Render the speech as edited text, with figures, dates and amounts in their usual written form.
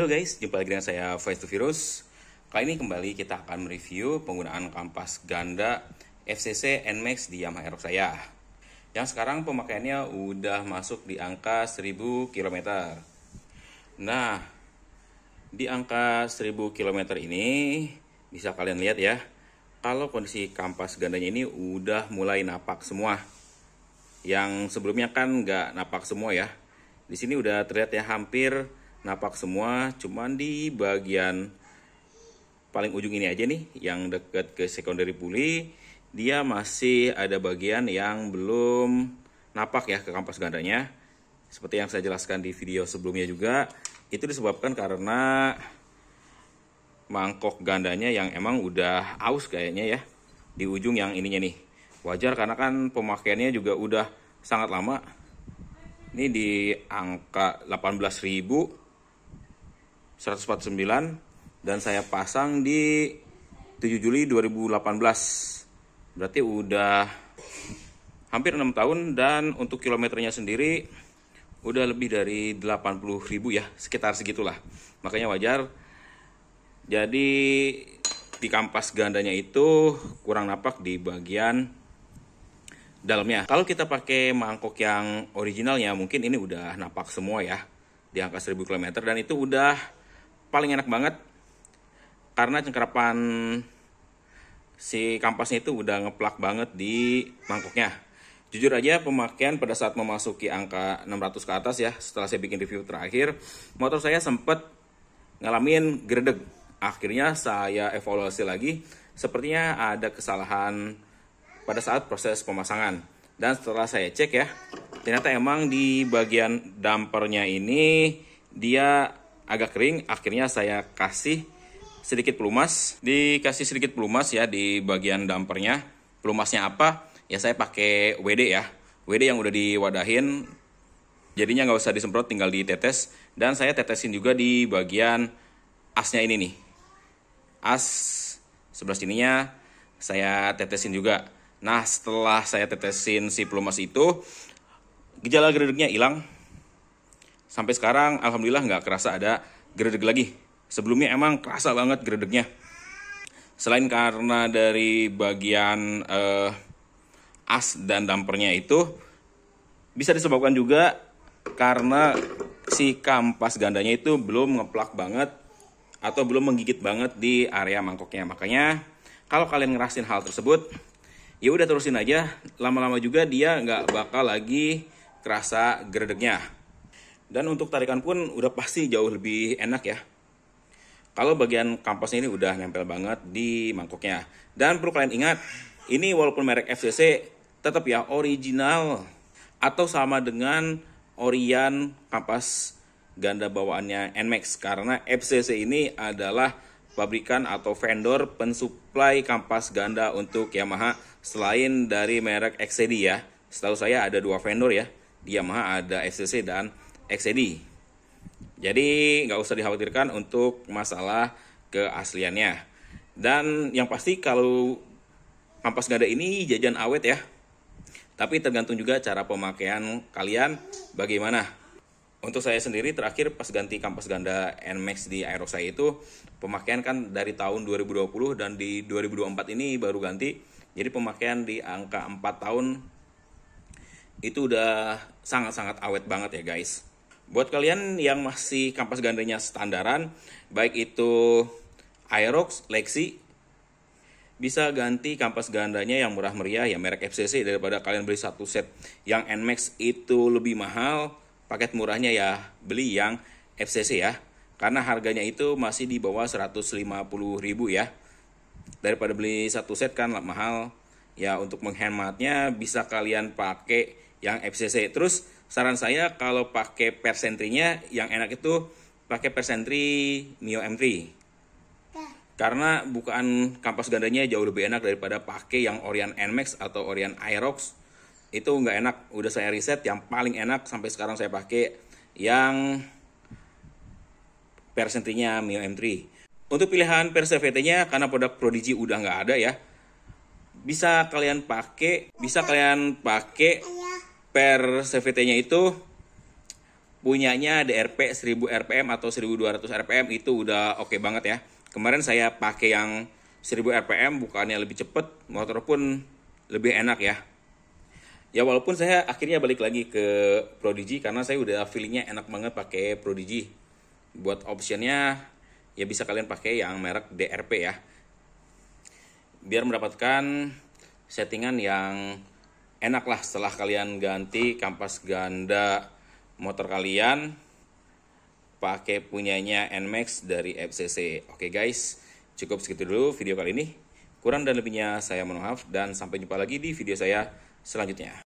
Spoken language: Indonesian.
Halo guys, jumpa lagi dengan saya Face to Virus. Kali ini kembali kita akan mereview penggunaan kampas ganda FCC NMAX di Yamaha Aerox saya. Yang sekarang pemakaiannya udah masuk di angka 1000 km. Nah, di angka 1000 km ini bisa kalian lihat ya, kalau kondisi kampas gandanya ini udah mulai napak semua. Yang sebelumnya kan nggak napak semua ya. Di sini udah terlihat ya, hampir napak semua, cuman di bagian paling ujung ini aja nih, yang dekat ke secondary pulley, dia masih ada bagian yang belum napak ya ke kampas gandanya. Seperti yang saya jelaskan di video sebelumnya juga, itu disebabkan karena mangkok gandanya yang emang udah aus kayaknya ya, di ujung yang ininya nih. Wajar karena kan pemakaiannya juga udah sangat lama. Ini di angka 18.149 dan saya pasang di 7 Juli 2018. Berarti udah hampir 6 tahun, dan untuk kilometernya sendiri udah lebih dari 80.000 ya, sekitar segitulah. Makanya wajar. Jadi di kampas gandanya itu kurang napak di bagian dalamnya. Kalau kita pakai mangkok yang originalnya, mungkin ini udah napak semua ya di angka 1000 km, dan itu udah paling enak banget karena cengkerapan si kampasnya itu udah ngeplak banget di mangkoknya. Jujur aja, pemakaian pada saat memasuki angka 600 ke atas ya, setelah saya bikin review terakhir, motor saya sempet ngalamin gredeg. Akhirnya saya evaluasi lagi, sepertinya ada kesalahan pada saat proses pemasangan. Dan setelah saya cek ya, ternyata emang di bagian dampernya ini dia agak kering. Akhirnya saya kasih sedikit pelumas. Dikasih sedikit pelumas ya di bagian dampernya. Pelumasnya apa? Ya saya pakai WD ya. WD yang udah diwadahin, jadinya nggak usah disemprot, tinggal ditetes. Dan saya tetesin juga di bagian asnya ini nih. As sebelah sininya saya tetesin juga. Nah, setelah saya tetesin si pelumas itu, gejala gredegnya hilang. Sampai sekarang alhamdulillah nggak kerasa ada gredeg lagi. Sebelumnya emang kerasa banget gredegnya. Selain karena dari bagian as dan dampernya itu, bisa disebabkan juga karena si kampas gandanya itu belum ngeplak banget atau belum menggigit banget di area mangkoknya. Makanya kalau kalian ngerasain hal tersebut, ya udah terusin aja. Lama-lama juga dia nggak bakal lagi kerasa gredegnya. Dan untuk tarikan pun udah pasti jauh lebih enak ya, kalau bagian kampasnya ini udah nempel banget di mangkoknya. Dan perlu kalian ingat, ini walaupun merek FCC, tetap ya original atau sama dengan Orion kampas ganda bawaannya NMAX. Karena FCC ini adalah pabrikan atau vendor pensuplai kampas ganda untuk Yamaha selain dari merek XCD ya. Setahu saya ada 2 vendor ya, di Yamaha ada FCC dan XCD. Jadi nggak usah dikhawatirkan untuk masalah keasliannya. Dan yang pasti kalau kampas ganda ini jajan awet ya. Tapi tergantung juga cara pemakaian kalian bagaimana. Untuk saya sendiri terakhir pas ganti kampas ganda NMAX di Aerox saya itu, pemakaian kan dari tahun 2020 dan di 2024 ini baru ganti. Jadi pemakaian di angka 4 tahun itu udah sangat-sangat awet banget ya guys. Buat kalian yang masih kampas gandanya standaran, baik itu Aerox, Lexi, bisa ganti kampas gandanya yang murah meriah ya merek FCC, daripada kalian beli satu set yang NMAX itu lebih mahal. Paket murahnya ya beli yang FCC ya, karena harganya itu masih di bawah 150.000 ya. Daripada beli satu set kan mahal ya, untuk menghematnya bisa kalian pakai yang FCC. Terus saran saya kalau pakai persentrinya yang enak itu pakai persentri Mio M3. Karena bukaan kampas gandanya jauh lebih enak daripada pakai yang Orion NMAX atau Orion Aerox. Itu nggak enak. Udah saya riset, yang paling enak sampai sekarang saya pakai yang persentrinya Mio M3. Untuk pilihan per CVT-nya, karena produk Prodigy udah nggak ada ya, bisa kalian pakai per CVT-nya itu punyanya DRP 1000 rpm atau 1200 rpm itu udah oke banget ya. Kemarin saya pakai yang 1000 rpm, bukannya lebih cepet, motor pun lebih enak ya. Ya walaupun saya akhirnya balik lagi ke Prodigy karena saya udah feelingnya enak banget pakai Prodigy. Buat optionnya ya bisa kalian pakai yang merek DRP ya. Biar mendapatkan settingan yang enak lah setelah kalian ganti kampas ganda motor kalian pakai punyanya NMAX dari FCC. Oke guys, cukup segitu dulu video kali ini. Kurang dan lebihnya saya mohon maaf dan sampai jumpa lagi di video saya selanjutnya.